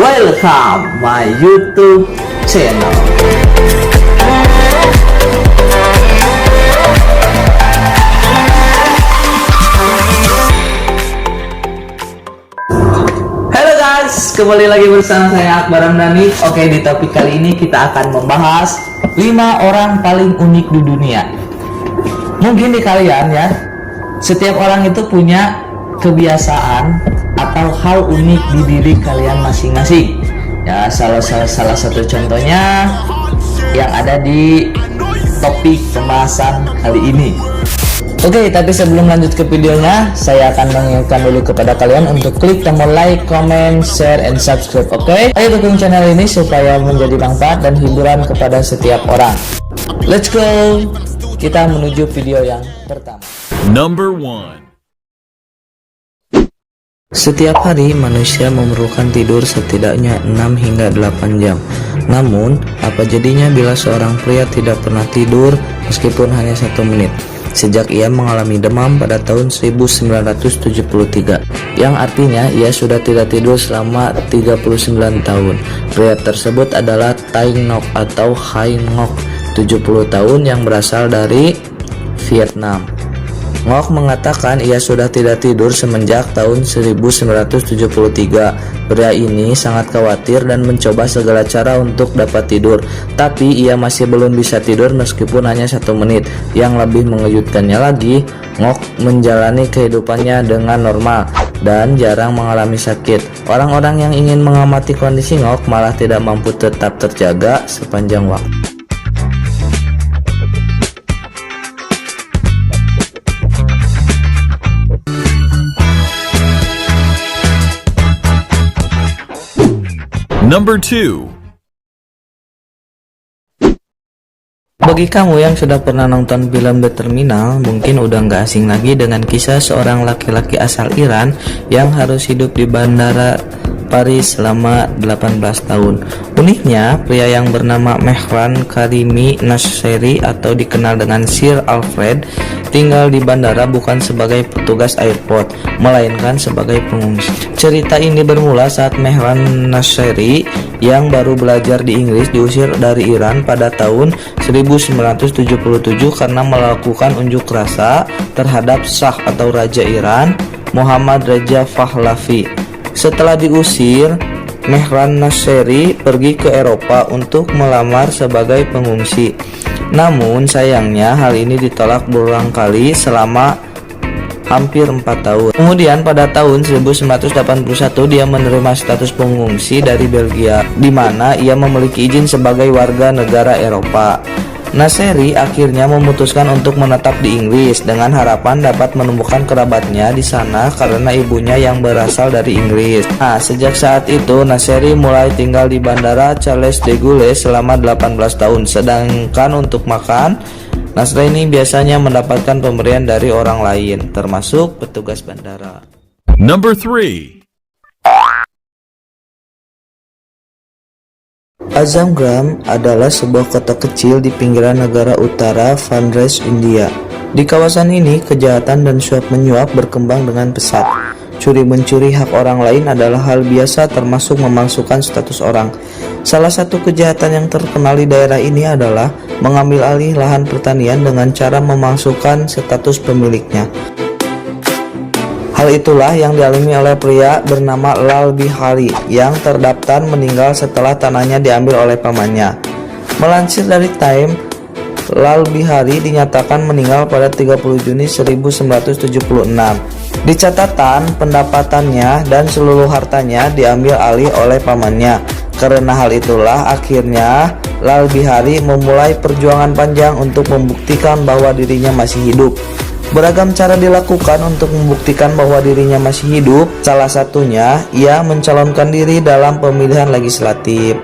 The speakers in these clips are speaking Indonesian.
Welcome my YouTube channel. Halo guys, kembali lagi bersama saya Akbar Ramdhani. Oke, di topik kali ini kita akan membahas 5 orang paling unik di dunia. Mungkin di kalian ya, setiap orang itu punya kebiasaan atau hal unik di diri kalian masing-masing. Ya, salah satu contohnya yang ada di topik pembahasan kali ini. Oke, tapi sebelum lanjut ke videonya, saya akan mengingatkan dulu kepada kalian untuk klik tombol like, comment, share, and subscribe. Oke, ayo dukung channel ini supaya menjadi manfaat dan hiburan kepada setiap orang. Let's go, kita menuju video yang pertama. Number 1. Setiap hari manusia memerlukan tidur setidaknya 6 hingga 8 jam. Namun, apa jadinya bila seorang pria tidak pernah tidur meskipun hanya 1 menit? Sejak ia mengalami demam pada tahun 1973, yang artinya ia sudah tidak tidur selama 39 tahun. Pria tersebut adalah Tay Ngoc atau Hai Ngoc, 70 tahun, yang berasal dari Vietnam. Ngoc mengatakan ia sudah tidak tidur semenjak tahun 1973. Pria ini sangat khawatir dan mencoba segala cara untuk dapat tidur, tapi ia masih belum bisa tidur meskipun hanya 1 menit. Yang lebih mengejutkannya lagi, Ngoc menjalani kehidupannya dengan normal dan jarang mengalami sakit. Orang-orang yang ingin mengamati kondisi Ngoc malah tidak mampu tetap terjaga sepanjang waktu. Number 2. Bagi kamu yang sudah pernah nonton film The Terminal, mungkin udah nggak asing lagi dengan kisah seorang laki-laki asal Iran yang harus hidup di bandara Paris selama 18 tahun. Uniknya, pria yang bernama Mehran Karimi Nasseri atau dikenal dengan Sir Alfred tinggal di bandara bukan sebagai petugas airport, melainkan sebagai pengungsi. Cerita ini bermula saat Mehran Nasseri yang baru belajar di Inggris diusir dari Iran pada tahun 1977 karena melakukan unjuk rasa terhadap Shah atau Raja Iran, Muhammad Reza Pahlavi. Setelah diusir, Mehran Nasseri pergi ke Eropa untuk melamar sebagai pengungsi. Namun sayangnya hal ini ditolak berulang kali selama hampir 4 tahun. Kemudian pada tahun 1981 dia menerima status pengungsi dari Belgia, di mana ia memiliki izin sebagai warga negara Eropa. Nasseri akhirnya memutuskan untuk menetap di Inggris dengan harapan dapat menemukan kerabatnya di sana karena ibunya yang berasal dari Inggris. Nah, sejak saat itu Nasseri mulai tinggal di bandara Charles de Gaulle selama 18 tahun. Sedangkan untuk makan, Nasseri biasanya mendapatkan pemberian dari orang lain, termasuk petugas bandara. Number 3. Azamgram adalah sebuah kota kecil di pinggiran negara utara Bangladesh, India. Di kawasan ini, kejahatan dan suap menyuap berkembang dengan pesat. Curi-mencuri hak orang lain adalah hal biasa, termasuk memalsukan status orang. Salah satu kejahatan yang terkenal di daerah ini adalah mengambil alih lahan pertanian dengan cara memalsukan status pemiliknya. Hal itulah yang dialami oleh pria bernama Lal Bihari yang terdaftar meninggal setelah tanahnya diambil oleh pamannya. Melansir dari Time, Lal Bihari dinyatakan meninggal pada 30 Juni 1976. Di catatan, pendapatannya dan seluruh hartanya diambil alih oleh pamannya. Karena hal itulah akhirnya Lal Bihari memulai perjuangan panjang untuk membuktikan bahwa dirinya masih hidup. Beragam cara dilakukan untuk membuktikan bahwa dirinya masih hidup. Salah satunya, ia mencalonkan diri dalam pemilihan legislatif.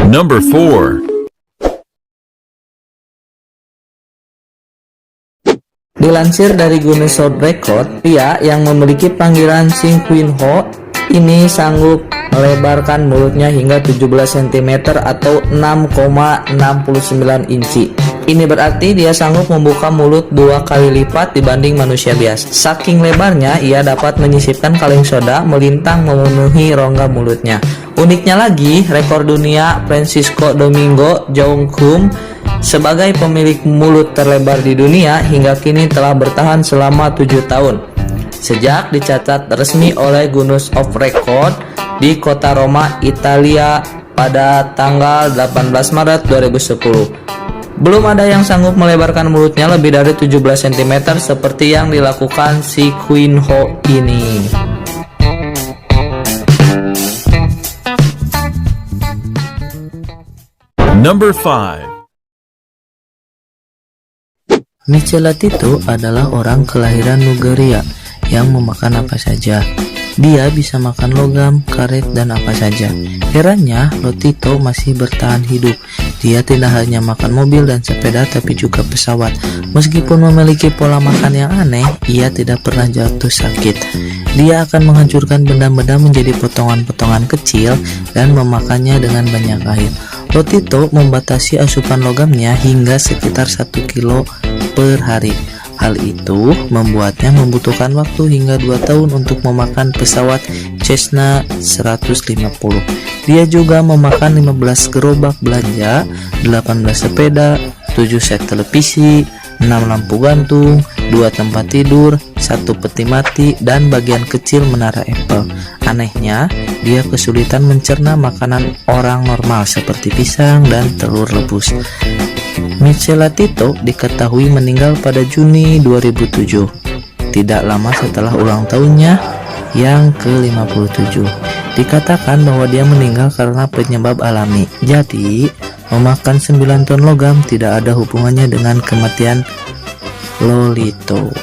Number 4. Dilansir dari Guinness World Record, pria yang memiliki panggilan Sing Queen Ho ini sanggup melebarkan mulutnya hingga 17 cm atau 6,69 inci. Ini berarti dia sanggup membuka mulut 2 kali lipat dibanding manusia biasa. Saking lebarnya, ia dapat menyisipkan kaleng soda melintang memenuhi rongga mulutnya. Uniknya lagi, rekor dunia Francisco Domingo Jounkum sebagai pemilik mulut terlebar di dunia hingga kini telah bertahan selama 7 tahun. Sejak dicatat resmi oleh Guinness of Record di kota Roma, Italia pada tanggal 18 Maret 2010. Belum ada yang sanggup melebarkan mulutnya lebih dari 17 cm seperti yang dilakukan si Queen Ho ini. Number 5. Michelotito adalah orang kelahiran Nigeria yang memakan apa saja. Dia bisa makan logam, karet, dan apa saja. Herannya, Lotito masih bertahan hidup. Dia tidak hanya makan mobil dan sepeda, tapi juga pesawat. Meskipun memiliki pola makan yang aneh, ia tidak pernah jatuh sakit. Dia akan menghancurkan benda-benda menjadi potongan-potongan kecil dan memakannya dengan banyak air. Lotito membatasi asupan logamnya hingga sekitar 1 kilo per hari. Hal itu membuatnya membutuhkan waktu hingga 2 tahun untuk memakan pesawat Cessna 150. Dia juga memakan 15 gerobak belanja, 18 sepeda, 7 set televisi, 6 lampu gantung, 2 tempat tidur, 1 peti mati, dan bagian kecil menara Eiffel. Anehnya, dia kesulitan mencerna makanan orang normal seperti pisang dan telur rebus. Michelotito diketahui meninggal pada Juni 2007, tidak lama setelah ulang tahunnya yang ke-57. Dikatakan bahwa dia meninggal karena penyebab alami. Jadi, memakan 9 ton logam tidak ada hubungannya dengan kematian Lolito.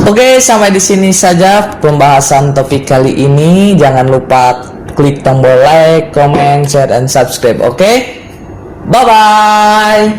Oke, sampai di sini saja pembahasan topik kali ini. Jangan lupa klik tombol like, comment, share, dan subscribe. Oke, bye bye.